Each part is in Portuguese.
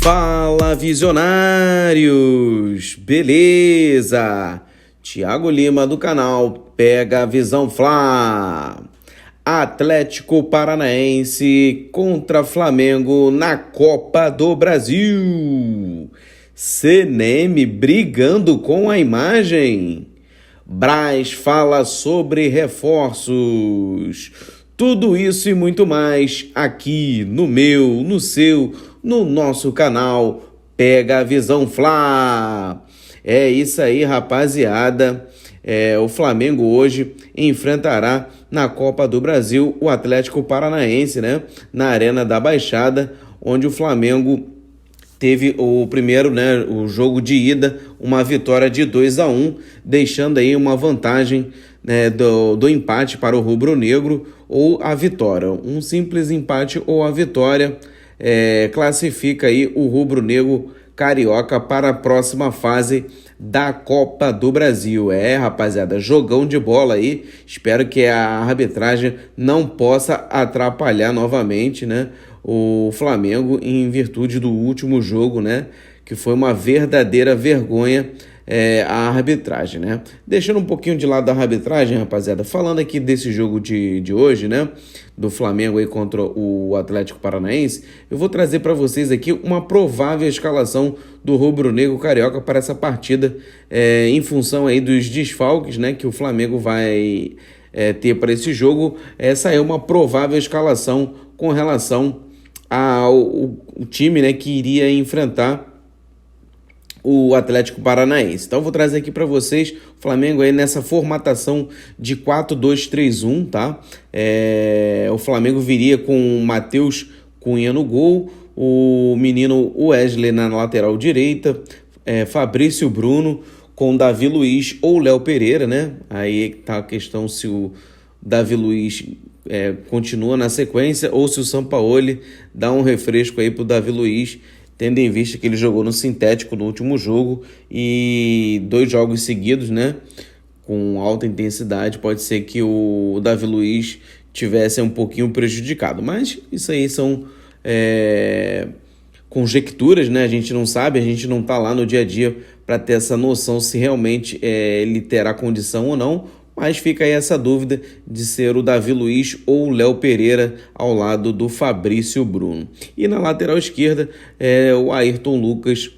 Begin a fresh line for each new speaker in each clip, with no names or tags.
Fala, visionários! Beleza? Thiago Lima do canal Pega a Visão Fla. Atlético Paranaense contra Flamengo na Copa do Brasil. CNM brigando com a imagem. Braz fala sobre reforços. Tudo isso e muito mais aqui no meu, no seu, no nosso canal Pega a Visão Fla. É isso aí, rapaziada. O Flamengo hoje enfrentará na Copa do Brasil o Atlético Paranaense, né? Na Arena da Baixada, onde o Flamengo teve o primeiro, né, o jogo de ida, uma vitória de 2-1, deixando aí uma vantagem, né, do empate para o rubro-negro ou a vitória. Um simples empate ou a vitória classifica aí o rubro-negro carioca para a próxima fase da Copa do Brasil. Rapaziada, jogão de bola aí. Espero que a arbitragem não possa atrapalhar novamente, né, o Flamengo em virtude do último jogo, né, que foi uma verdadeira vergonha a arbitragem, né? Deixando um pouquinho de lado a arbitragem, rapaziada, falando aqui desse jogo de hoje, né, do Flamengo aí contra o Atlético Paranaense, eu vou trazer para vocês aqui uma provável escalação do rubro-negro carioca para essa partida, em função aí dos desfalques, né, que o Flamengo vai ter para esse jogo. Essa é uma provável escalação com relação ao time, né, que iria enfrentar o Atlético Paranaense. Então eu vou trazer aqui para vocês o Flamengo aí nessa formatação de 4-2-3-1, tá? O Flamengo viria com o Matheus Cunha no gol, o menino Wesley na lateral direita, Fabrício Bruno com Davi Luiz ou Léo Pereira, né? Aí tá a questão se o Davi Luiz continua na sequência ou se o Sampaoli dá um refresco aí pro Davi Luiz, tendo em vista que ele jogou no sintético no último jogo e 2 jogos seguidos, né, com alta intensidade, pode ser que o Davi Luiz tivesse um pouquinho prejudicado. Mas isso aí são conjecturas, né? A gente não sabe, a gente não está lá no dia a dia para ter essa noção se realmente ele terá condição ou não. Mas fica aí essa dúvida de ser o Davi Luiz ou o Léo Pereira ao lado do Fabrício Bruno. E na lateral esquerda, o Ayrton Lucas,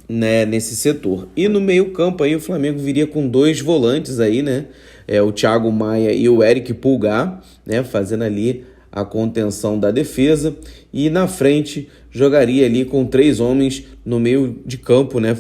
né, nesse setor. E no meio campo aí o Flamengo viria com 2 volantes aí, né? O Thiago Maia e o Eric Pulgar, né, fazendo ali a contenção da defesa. E na frente jogaria ali com 3 homens no meio de campo, né?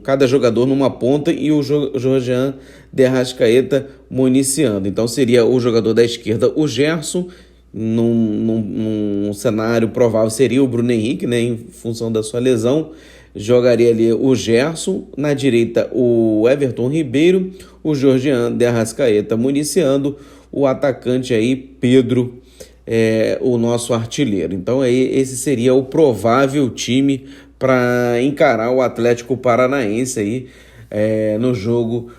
Cada jogador numa ponta e o Jorgean de Arrascaeta municiando. Então seria o jogador da esquerda, o Gerson. Num cenário provável seria o Bruno Henrique, né, em função da sua lesão. Jogaria ali o Gerson, na direita o Everton Ribeiro, o Jorgean de Arrascaeta municiando, o atacante aí Pedro, o nosso artilheiro. Então aí esse seria o provável time para encarar o Atlético Paranaense aí no jogo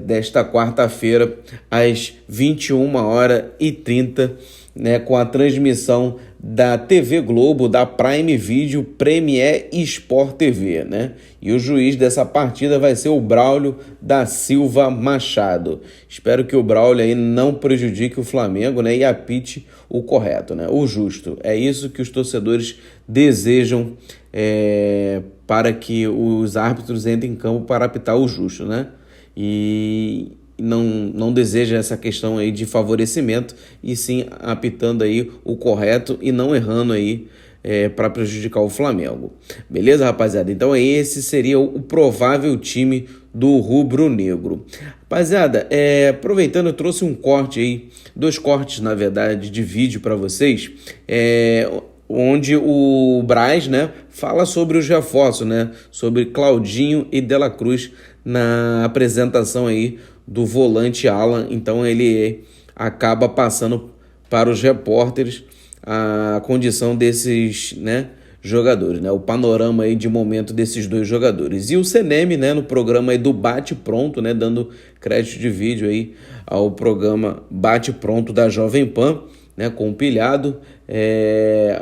desta quarta-feira às 21h30, né, com a transmissão da TV Globo, da Prime Video, Premier e Sport TV, né? E o juiz dessa partida vai ser o Braulio da Silva Machado. Espero que o Braulio aí não prejudique o Flamengo, né, e apite o correto, né, o justo. É isso que os torcedores desejam, para que os árbitros entrem em campo para apitar o justo, né? E não deseja essa questão aí de favorecimento, e sim apitando aí o correto e não errando aí para prejudicar o Flamengo. Beleza, rapaziada? Então esse seria o provável time do rubro-negro. Rapaziada, aproveitando, eu trouxe um corte aí, 2 cortes, na verdade, de vídeo para vocês, onde o Braz, né, fala sobre os reforços, né, sobre Claudinho e De La Cruz na apresentação aí do volante Alan. Então ele acaba passando para os repórteres a condição desses, né, jogadores, né, o panorama aí de momento desses 2 jogadores. E o CNM, né, no programa aí do Bate Pronto, né, dando crédito de vídeo aí ao programa Bate Pronto da Jovem Pan, né, compilhado,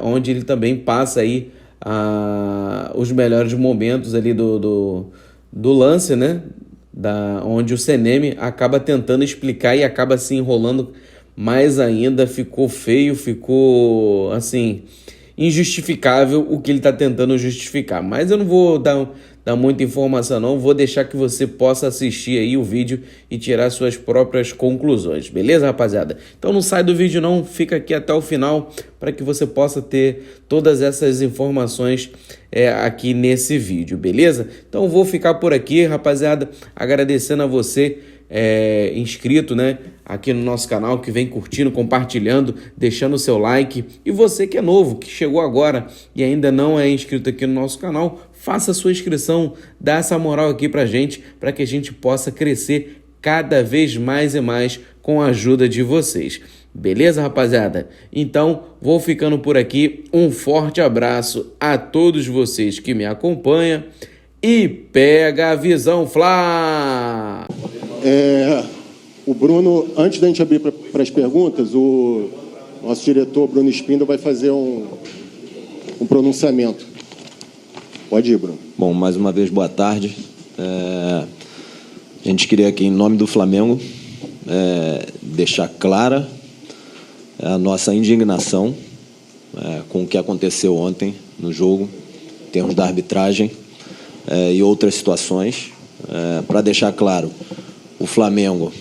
onde ele também passa aí os melhores momentos ali do lance, né? Onde o CNM acaba tentando explicar e acaba se enrolando mais ainda. Ficou feio, ficou assim, injustificável o que ele está tentando justificar. Mas eu não vou dar muita informação não, vou deixar que você possa assistir aí o vídeo e tirar suas próprias conclusões, beleza, rapaziada? Então não sai do vídeo não, fica aqui até o final para que você possa ter todas essas informações aqui nesse vídeo, beleza? Então vou ficar por aqui, rapaziada, agradecendo a você inscrito, né, aqui no nosso canal, que vem curtindo, compartilhando, deixando o seu like. E você que é novo, que chegou agora e ainda não é inscrito aqui no nosso canal, faça a sua inscrição, dá essa moral aqui pra gente, para que a gente possa crescer cada vez mais e mais com a ajuda de vocês. Beleza, rapaziada? Então, vou ficando por aqui. Um forte abraço a todos vocês que me acompanham e pega a visão, Fla!
O Bruno, antes da gente abrir para as perguntas, o nosso diretor, Bruno Spindel, vai fazer um pronunciamento. Pode ir, Bruno.
Bom, mais uma vez, boa tarde. A gente queria aqui, em nome do Flamengo, deixar clara a nossa indignação com o que aconteceu ontem no jogo, em termos da arbitragem e outras situações. Para deixar claro, o Flamengo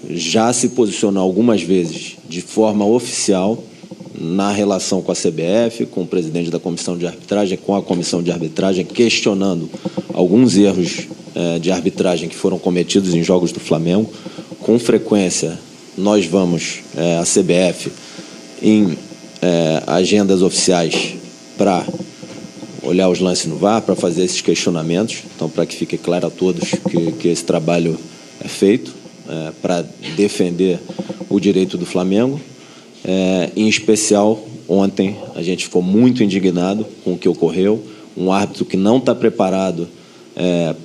já se posicionou algumas vezes de forma oficial na relação com a CBF, com o presidente da comissão de arbitragem, com a comissão de arbitragem, questionando alguns erros de arbitragem que foram cometidos em jogos do Flamengo. Com frequência, nós vamos à CBF em agendas oficiais para olhar os lances no VAR, para fazer esses questionamentos. Então, para que fique claro a todos que esse trabalho é feito para defender o direito do Flamengo. Em especial, ontem a gente ficou muito indignado com o que ocorreu. Um árbitro que não está preparado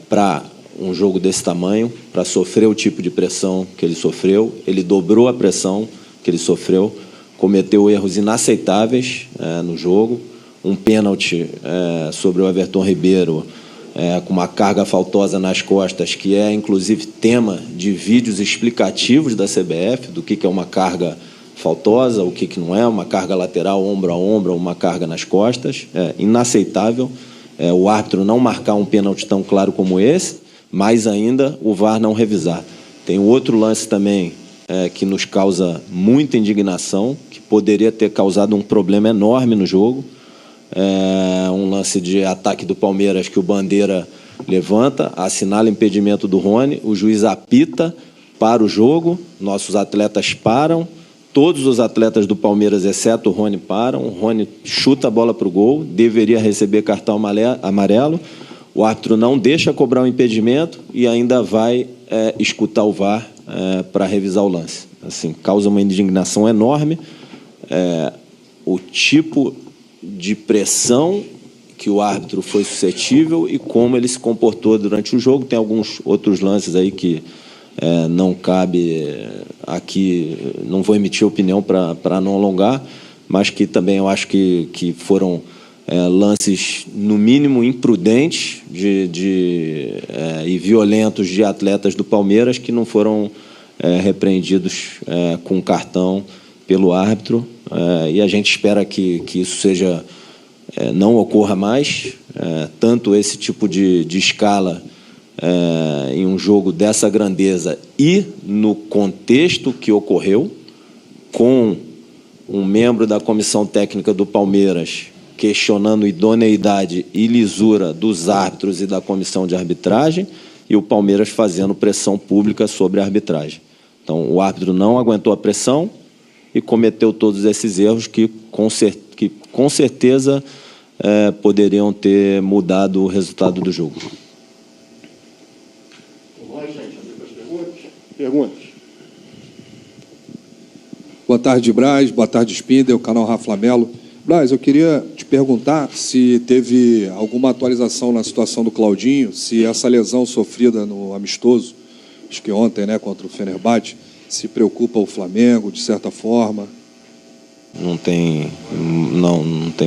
para um jogo desse tamanho, para sofrer o tipo de pressão que ele sofreu. Ele dobrou a pressão que ele sofreu, cometeu erros inaceitáveis no jogo. Um pênalti sobre o Everton Ribeiro, com uma carga faltosa nas costas, que é, inclusive, tema de vídeos explicativos da CBF, do que é uma carga faltosa, o que não é, uma carga lateral, ombro a ombro, uma carga nas costas. É inaceitável o árbitro não marcar um pênalti tão claro como esse, mais ainda o VAR não revisar. Tem outro lance também que nos causa muita indignação, que poderia ter causado um problema enorme no jogo. Um lance de ataque do Palmeiras que o Bandeira levanta, assinala impedimento do Rony, o juiz apita para o jogo, nossos atletas param, todos os atletas do Palmeiras, exceto o Rony, param, o Rony chuta a bola para o gol, deveria receber cartão amarelo, o árbitro não deixa cobrar o impedimento e ainda vai escutar o VAR para revisar o lance. Assim, causa uma indignação enorme. O tipo de pressão que o árbitro foi suscetível e como ele se comportou durante o jogo. Tem alguns outros lances aí que não cabe aqui, não vou emitir opinião para não alongar, mas que também eu acho que foram lances, no mínimo, imprudentes e violentos de atletas do Palmeiras que não foram repreendidos com cartão pelo árbitro. E a gente espera que isso não ocorra mais, tanto esse tipo de escala em um jogo dessa grandeza e no contexto que ocorreu, com um membro da comissão técnica do Palmeiras questionando idoneidade e lisura dos árbitros e da comissão de arbitragem, e o Palmeiras fazendo pressão pública sobre a arbitragem. Então, o árbitro não aguentou a pressão e cometeu todos esses erros que com certeza poderiam ter mudado o resultado do jogo.
Perguntas?
Boa tarde, Braz. Boa tarde, Spindel, canal Rafa Melo. Braz, eu queria te perguntar se teve alguma atualização na situação do Claudinho, se essa lesão sofrida no amistoso, acho que ontem, né, contra o Fenerbahçe, se preocupa o Flamengo, de certa forma.
Não tem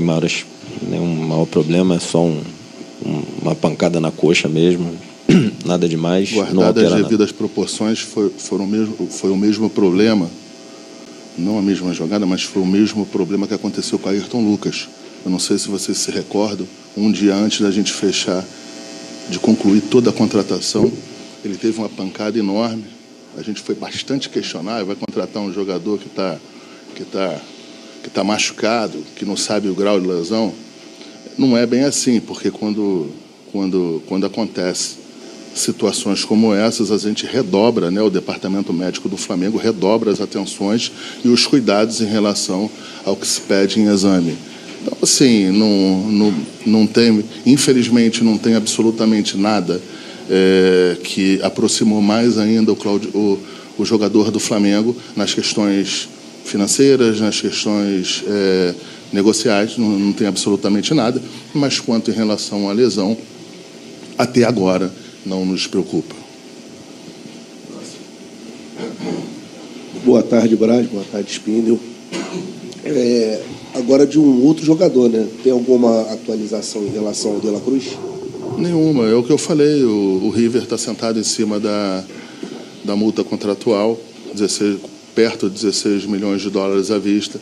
maiores nenhum maior problema, é só uma pancada na coxa mesmo, nada demais.
Guardadas as devidas proporções, foi o mesmo problema, não a mesma jogada, mas foi o mesmo problema que aconteceu com a Ayrton Lucas. Eu não sei se vocês se recordam, um dia antes da gente fechar, de concluir toda a contratação, ele teve uma pancada enorme, a gente foi bastante questionável, vai contratar um jogador que tá machucado, que não sabe o grau de lesão. Não é bem assim, porque quando acontece situações como essas, a gente redobra, né, o departamento médico do Flamengo redobra as atenções e os cuidados em relação ao que se pede em exame. Então, assim, não tem, infelizmente, não tem absolutamente nada que aproximou mais ainda o jogador do Flamengo nas questões financeiras, nas questões negociais, não tem absolutamente nada, mas quanto em relação à lesão, até agora não nos preocupa.
Boa tarde, Braz. Boa tarde, Spindel. Agora de um outro jogador, né? Tem alguma atualização em relação ao De La Cruz?
Nenhuma. É o que eu falei. O River está sentado em cima da multa contratual, perto de 16 milhões de dólares à vista,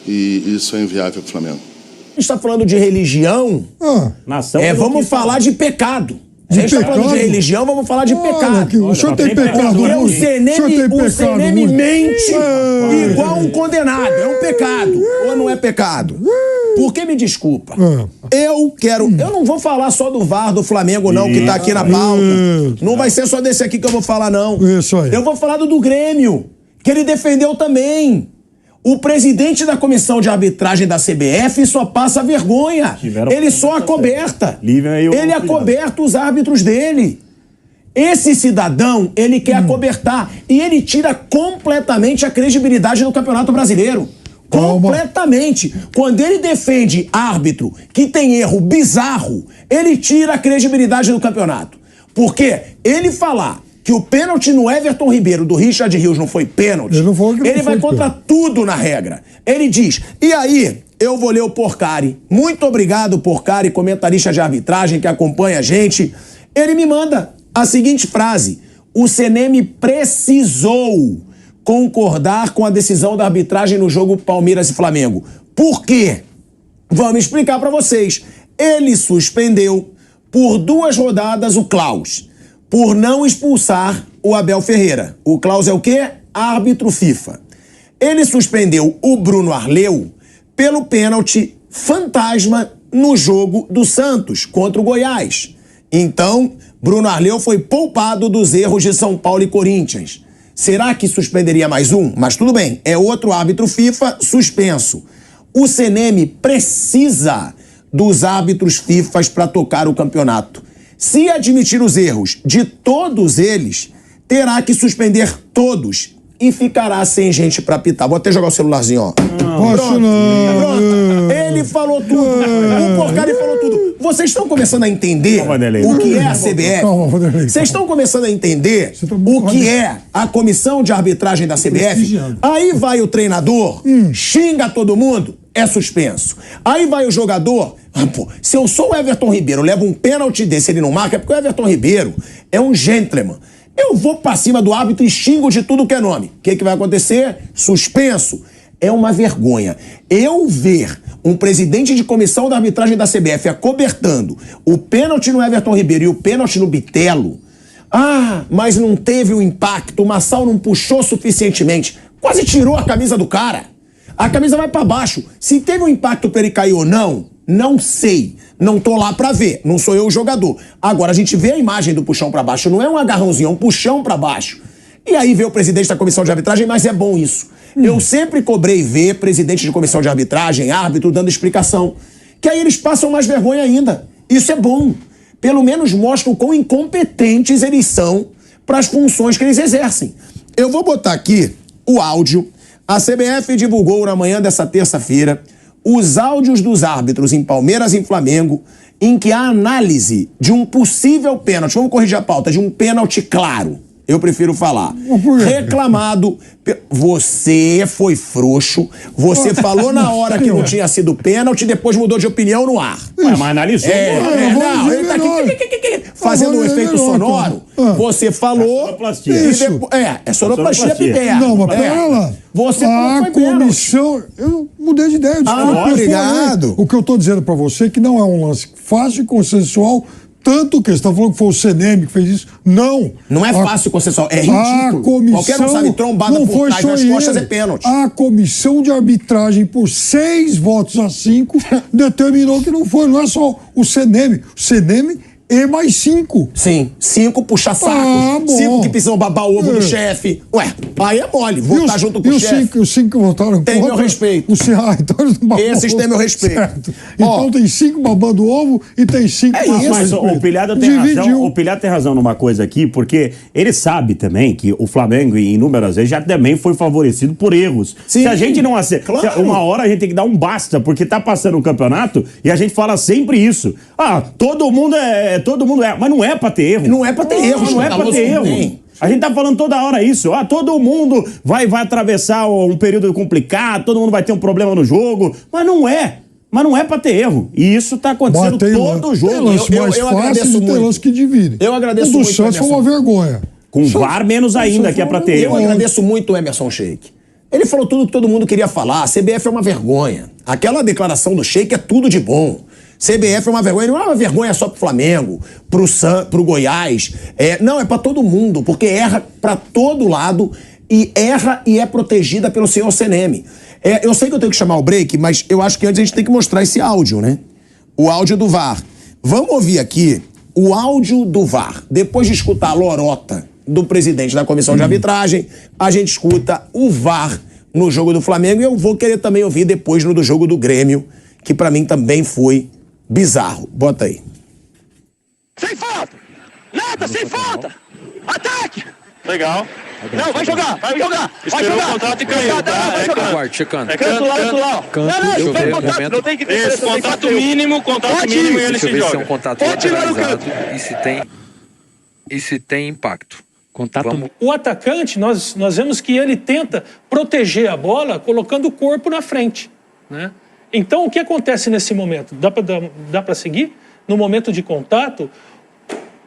e isso é inviável para o Flamengo.
A gente está falando de religião, vamos falar de pecado. A gente está falando de religião, vamos falar de pecado.
O senhor tem pecado
Porque
muito.
o CNM mente igual um condenado. É um pecado. Ou não é pecado? Porque, me desculpa, eu não vou falar só do VAR do Flamengo, não, que tá aqui na pauta. Não vai ser só desse aqui que eu vou falar, não.
Isso aí.
Eu vou falar do Grêmio, que ele defendeu também. O presidente da comissão de arbitragem da CBF só passa vergonha. Ele só acoberta. Ele acoberta os árbitros dele. Esse cidadão, ele quer acobertar. E ele tira completamente a credibilidade do Campeonato Brasileiro. Completamente. Quando ele defende árbitro que tem erro bizarro, ele tira a credibilidade do campeonato. Porque ele falar que o pênalti no Everton Ribeiro do Richard Rios não foi pênalti, ele vai contra tudo na regra. Ele diz, e aí, eu vou ler o Porcari. Muito obrigado, Porcari, comentarista de arbitragem que acompanha a gente. Ele me manda a seguinte frase: o CNM precisou concordar com a decisão da arbitragem no jogo Palmeiras e Flamengo. Por quê? Vamos explicar pra vocês. Ele suspendeu por 2 rodadas o Klaus, por não expulsar o Abel Ferreira. O Klaus é o quê? Árbitro FIFA. Ele suspendeu o Bruno Arleu pelo pênalti fantasma no jogo do Santos contra o Goiás. Então, Bruno Arleu foi poupado dos erros de São Paulo e Corinthians. Será que suspenderia mais um? Mas tudo bem, é outro árbitro FIFA suspenso. O CNM precisa dos árbitros FIFA para tocar o campeonato. Se admitir os erros de todos eles, terá que suspender todos e ficará sem gente pra apitar. Vou até jogar o celularzinho, ó.
Posso não.
Pronto. Ele falou tudo. O Porcari falou tudo. Vocês estão começando a entender o que é a CBF? Vocês estão começando a entender o que é a comissão de arbitragem da CBF? Aí vai o treinador, xinga todo mundo, é suspenso. Aí vai o jogador, pô, se eu sou o Everton Ribeiro, levo um pênalti desse, ele não marca, é porque o Everton Ribeiro é um gentleman. Eu vou pra cima do árbitro e xingo de tudo que é nome. O que vai acontecer? Suspenso. É uma vergonha. Eu ver um presidente de comissão da arbitragem da CBF acobertando o pênalti no Everton Ribeiro e o pênalti no Bitelo. Ah, mas não teve o impacto, o Massal não puxou suficientemente. Quase tirou a camisa do cara. A camisa vai pra baixo. Se teve um impacto pra ele cair ou não, não sei. Não tô lá pra ver. Não sou eu o jogador. Agora, a gente vê a imagem do puxão pra baixo. Não é um agarrãozinho, é um puxão pra baixo. E aí vê o presidente da comissão de arbitragem, mas é bom isso. Eu sempre cobrei ver presidente de comissão de arbitragem, árbitro, dando explicação. Que aí eles passam mais vergonha ainda. Isso é bom. Pelo menos mostram quão incompetentes eles são para as funções que eles exercem. Eu vou botar aqui o áudio. A CBF divulgou na manhã dessa terça-feira os áudios dos árbitros em Palmeiras e em Flamengo, em que a análise de um possível pênalti, vamos corrigir a pauta, de um pênalti claro, Eu prefiro falar. Reclamado. Você foi frouxo. Você falou na hora que não tinha sido pênalti e depois mudou de opinião no ar.
Mas analisou.
Não, ele tá aqui fazendo um efeito sonoro. Você falou. É sonoplastia piper.
Não, mas pera lá.
Você
a comissão. Eu mudei de ideia.
Obrigado.
O que eu tô dizendo pra você é que não é um lance fácil e consensual. Tanto que você está falando que foi o CNM que fez isso. Não.
Não é fácil consensual, é ridículo.
A comissão,
qualquer um sabe, trombada por trás das costas é pênalti.
A comissão de arbitragem, por 6 votos a 5, determinou que não foi. Não é só o CNM. O CNM e mais 5.
Sim, 5 puxa-sacos. 5 que precisam babar o ovo do chefe. Ué, aí é mole. Votar junto com o chefe.
E os 5 que votaram
tem
contra,
meu respeito.
Então eles não
esses têm meu respeito.
Certo. Então tem 5 babando ovo e tem 5
que não. Mas o Pilhado tem razão. O Pilhado tem razão numa coisa aqui, porque ele sabe também que o Flamengo, inúmeras vezes, já também foi favorecido por erros. Sim, se a gente não acerta, claro. Uma hora a gente tem que dar um basta, porque tá passando um campeonato e a gente fala sempre isso. Todo mundo é, mas não é pra ter erro.
Não é pra ter erro.
Não é pra ter erro. A gente tá falando toda hora isso. Todo mundo vai atravessar um período complicado, todo mundo vai ter um problema no jogo, mas não é. Mas não é pra ter erro. E isso tá acontecendo todo o jogo.
Tem lance mais fácil e tem lance que divide.
Eu agradeço muito.
O do Santos foi uma vergonha.
Com VAR menos ainda, que é pra ter erro.
Eu agradeço muito o Emerson Sheik. Ele falou tudo que todo mundo queria falar. A CBF é uma vergonha. Aquela declaração do Sheik é tudo de bom. CBF é uma vergonha, não é uma vergonha só pro Flamengo, pro Goiás. Não, é pra todo mundo, porque erra pra todo lado e erra e é protegida pelo senhor CNM. Eu sei que eu tenho que chamar o break, mas eu acho que antes a gente tem que mostrar esse áudio, né? O áudio do VAR. Vamos ouvir aqui o áudio do VAR. Depois de escutar a lorota do presidente da comissão de arbitragem, a gente escuta o VAR no jogo do Flamengo e eu vou querer também ouvir depois no do jogo do Grêmio, que pra mim também foi bizarro. Bota aí.
Sem falta! Nada, sem falta! Ataque! Legal. Não, vai jogar! Vai jogar! Vai jogar! O contrato e caiu. Vai jogar! Canto lá. Não, não tem que ter. Esse contrato mínimo e ele se joga.
Se é um contrato lateralizado e se tem impacto.
O atacante, nós vemos que ele tenta proteger a bola colocando o corpo na frente, né? Então, o que acontece nesse momento? Dá para seguir? No momento de contato,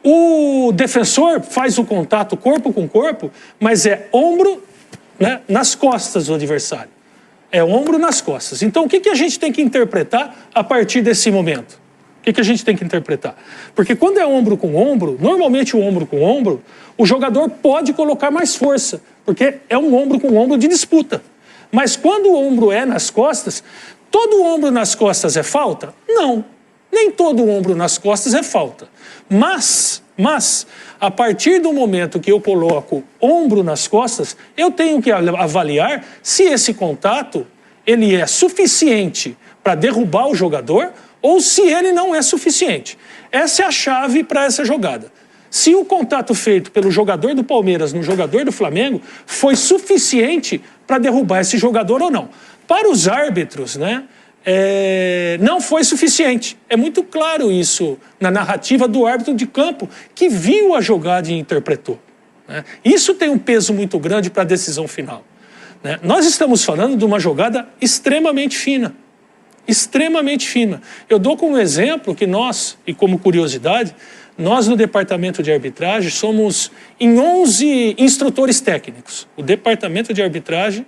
o defensor faz o contato corpo com corpo, mas é ombro, né, nas costas do adversário. É ombro nas costas. Então, o que a gente tem que interpretar a partir desse momento? O que a gente tem que interpretar? Porque quando é ombro com ombro, normalmente o ombro com ombro, o jogador pode colocar mais força, porque é um ombro com ombro de disputa. Mas quando o ombro é nas costas, todo ombro nas costas é falta? Não, nem todo ombro nas costas é falta. Mas, a partir do momento que eu coloco ombro nas costas, eu tenho que avaliar se esse contato ele é suficiente para derrubar o jogador ou se ele não é suficiente. Essa é a chave para essa jogada. Se o contato feito pelo jogador do Palmeiras no jogador do Flamengo foi suficiente para derrubar esse jogador ou não. Para os árbitros, né, não foi suficiente. É muito claro isso na narrativa do árbitro de campo, que viu a jogada e interpretou, né? Isso tem um peso muito grande para a decisão final, né? Nós estamos falando de uma jogada extremamente fina. Extremamente fina. Eu dou como exemplo que nós, e como curiosidade, nós no departamento de arbitragem somos em 11 instrutores técnicos. O departamento de arbitragem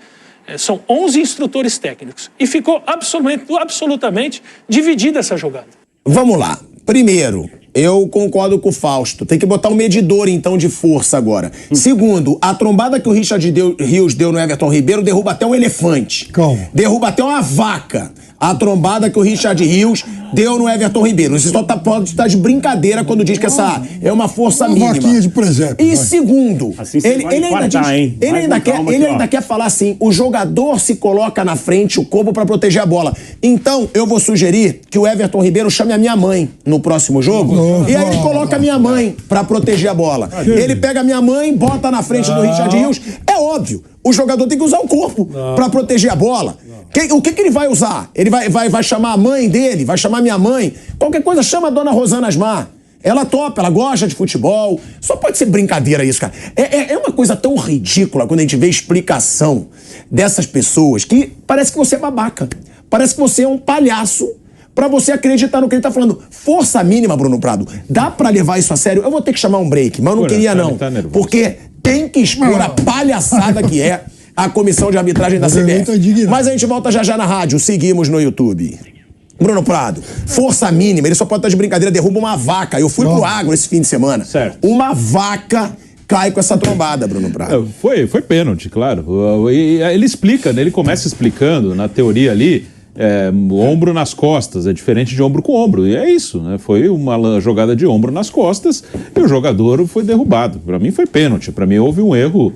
são 11 instrutores técnicos. E ficou absolutamente dividida essa jogada.
Vamos lá. Primeiro, eu concordo com o Fausto. Tem que botar um medidor, então, de força agora. Segundo, a trombada que o Richard Rios deu no Everton Ribeiro derruba até um elefante.
Calma.
Derruba até uma vaca. A trombada que o Richard Rios deu no Everton Ribeiro. Você só pode estar de brincadeira quando diz que essa é uma força mínima.
Vaquinha de presépio.
E segundo,
assim
ele ainda quer falar assim, o jogador se coloca na frente, o combo pra proteger a bola. Então, eu vou sugerir que o Everton Ribeiro chame a minha mãe no próximo jogo, e aí ele coloca a minha mãe pra proteger a bola. Ele pega a minha mãe, bota na frente do Richard Rios. É óbvio, o jogador tem que usar o corpo pra proteger a bola. O que ele vai usar? Ele vai chamar a mãe dele? Vai chamar minha mãe? Qualquer coisa, chama a dona Rosana Asmar. Ela topa, ela gosta de futebol. Só pode ser brincadeira isso, cara. É uma coisa tão ridícula quando a gente vê explicação dessas pessoas que parece que você é babaca. Parece que você é um palhaço pra você acreditar no que ele tá falando. Força mínima, Bruno Prado. Dá pra levar isso a sério? Eu vou ter que chamar um break, mas eu não queria não. Porque tem que expor a palhaçada que é a comissão de arbitragem da CBF. Mas a gente volta já na rádio. Seguimos no YouTube. Bruno Prado, força mínima, ele só pode estar de brincadeira, derruba uma vaca. Eu fui pro agro esse fim de semana.
Certo.
Uma vaca cai com essa trombada, Bruno Prado.
Foi pênalti, claro. E ele explica, né? Ele começa explicando na teoria ali, ombro nas costas, é diferente de ombro com ombro. E é isso, né? Foi uma jogada de ombro nas costas e o jogador foi derrubado. Para mim foi pênalti, para mim houve um erro.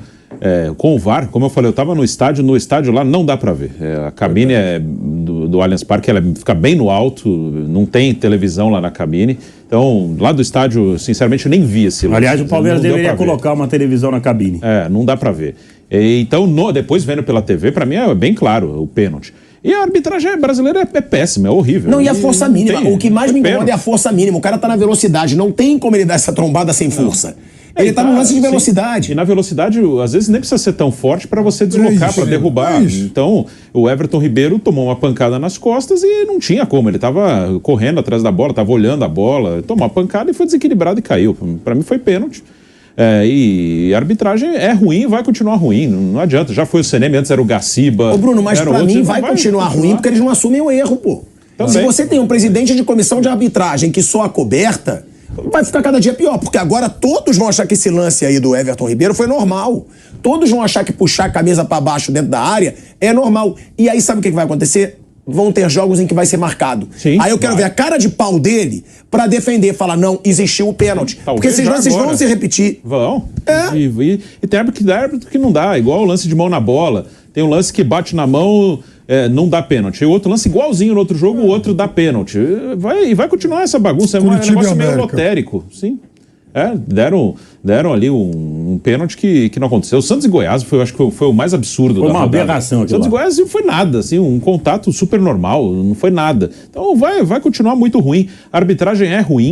Com o VAR, como eu falei, eu estava no estádio lá não dá para ver. A cabine do Allianz Parque, ela fica bem no alto, não tem televisão lá na cabine. Então, lá do estádio, sinceramente, eu nem vi esse lance.
Aliás, o Palmeiras deveria colocar uma televisão na cabine.
Não dá para ver. Então, depois vendo pela TV, para mim é bem claro o pênalti. E a arbitragem brasileira é péssima, é horrível.
Não, e a força mínima. O que mais me incomoda é a força mínima. O cara tá na velocidade, não tem como ele dar essa trombada sem força. Ele tá num lance de velocidade.
E na velocidade, às vezes, nem precisa ser tão forte para você deslocar, para derrubar. Então, o Everton Ribeiro tomou uma pancada nas costas e não tinha como. Ele tava correndo atrás da bola, tava olhando a bola, tomou uma pancada e foi desequilibrado e caiu. Para mim foi pênalti. E a arbitragem é ruim, vai continuar ruim. Não adianta. Já foi o CNM, antes era o Gaciba.
Ô, Bruno, mas pra mim vai continuar ruim porque eles não assumem o erro, pô. Também. Se você tem um presidente de comissão de arbitragem que só acoberta, vai ficar cada dia pior, porque agora todos vão achar que esse lance aí do Everton Ribeiro foi normal. Todos vão achar que puxar a camisa pra baixo dentro da área é normal. E aí sabe o que vai acontecer? Vão ter jogos em que vai ser marcado.
Sim,
aí eu quero ver a cara de pau dele pra defender, falar, não, existiu o pênalti. Porque esses lances vão se repetir.
Vão. E tem árbitro que não dá, igual o lance de mão na bola. Tem um lance que bate na mão, não dá pênalti. E o outro lance igualzinho no outro jogo, o outro dá pênalti. Vai continuar essa bagunça, é um negócio meio lotérico. Sim. Deram ali um pênalti que não aconteceu. O Santos e Goiás eu acho que foi o mais absurdo da rodada.
Foi uma aberração.
Santos e Goiás não foi nada, assim, um contato super normal, não foi nada. Então vai continuar muito ruim. A arbitragem é ruim.